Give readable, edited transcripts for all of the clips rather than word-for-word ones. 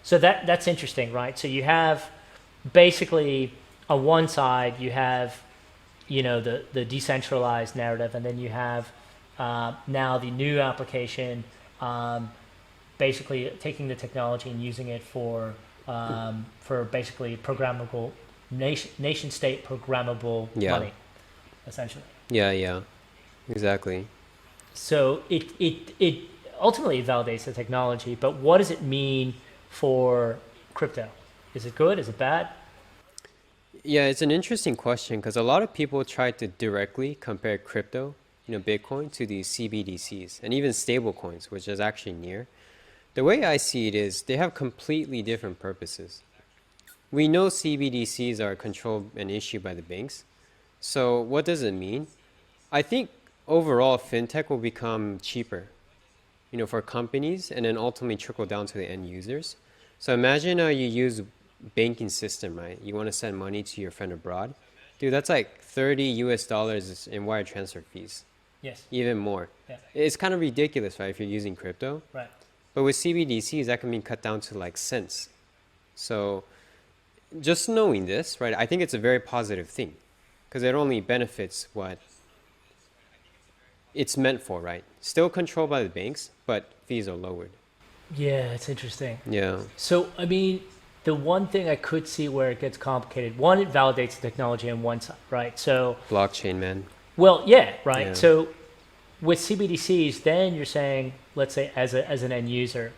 So that's interesting, right? So you have basically on one side you have the decentralized narrative, and then you have now the new application, basically taking the technology and using it for basically programmable nation state programmable Yeah. money, essentially. Yeah, yeah. Exactly. So it ultimately validates the technology, but what does it mean for crypto? Is it good? Is it bad? Yeah, it's an interesting question because a lot of people try to directly compare crypto, Bitcoin, to these CBDCs and even stable coins, which is actually near. The way I see it is they have completely different purposes. We know CBDCs are controlled and issued by the banks. So what does it mean? I think overall fintech will become cheaper, for companies and then ultimately trickle down to the end users. So imagine you use banking system, right? You want to send money to your friend abroad. Dude, that's like 30 US dollars in wire transfer fees, Yes. even more. Yeah. It's kind of ridiculous, right, if you're using crypto. Right. But with CBDCs, that can be cut down to like cents. So just knowing this, right, I think it's a very positive thing because it only benefits what it's meant for, right? Still controlled by the banks, but fees are lowered. Yeah, it's interesting. Yeah. So, I mean, the one thing I could see where it gets complicated, one, it validates the technology on one side, right? So, Blockchain, man. well, yeah, right. Yeah. So, with CBDCs, then you're saying, let's say, as an end user,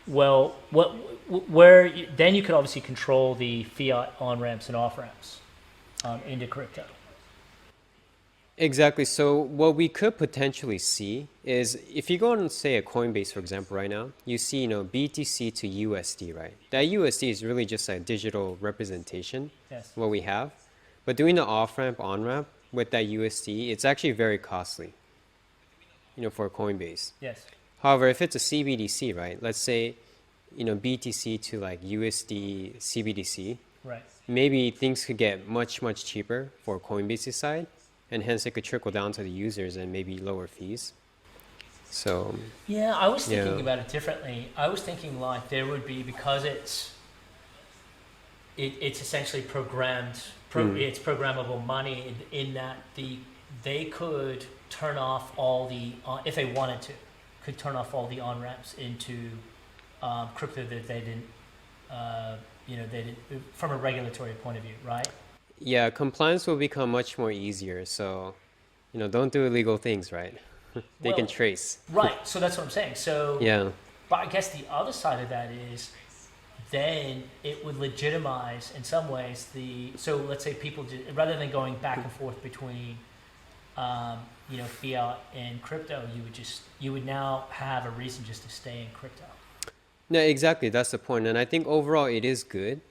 well, then you could obviously control the fiat on ramps and off ramps into crypto. Exactly. So what we could potentially see is if you go on, say, a Coinbase, for example, right now, you see, BTC to USD, right? That USD is really just a digital representation Yes. of what we have. But doing the off-ramp, on-ramp with that USD, it's actually very costly, for Coinbase. Yes. However, if it's a CBDC, right? Let's say, BTC to like USD CBDC, Right. maybe things could get much, much cheaper for Coinbase's side, and hence it could trickle down to the users and maybe lower fees. So, Yeah, I was thinking yeah. about it differently. I was thinking like there would be, because it's essentially programmed. It's programmable money in that they could turn off all the if they wanted to, could turn off all the on ramps into crypto that they didn't. They didn't, from a regulatory point of view, right? Yeah, compliance will become much more easier. So, don't do illegal things, right? They can Well, trace. right. So that's what I'm saying. So, Yeah. but I guess the other side of that is then it would legitimize in some ways so let's say people rather than going back and forth between fiat and crypto, you would now have a reason just to stay in crypto. No, exactly. That's the point. And I think overall it is good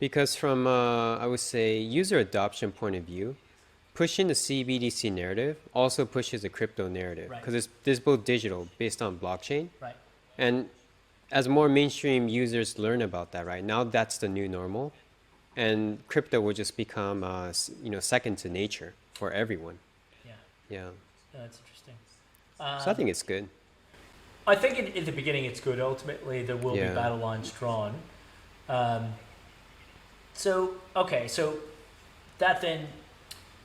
because from, I would say, user adoption point of view, pushing the CBDC narrative also pushes the crypto narrative Right. because it's both digital based on blockchain. Right. And as more mainstream users learn about that, right, now that's the new normal. And crypto will just become, second to nature for everyone. Yeah. Yeah. That's interesting. So I think it's good. I think in the beginning it's good. Ultimately, there will be Yeah. battle lines drawn. So that then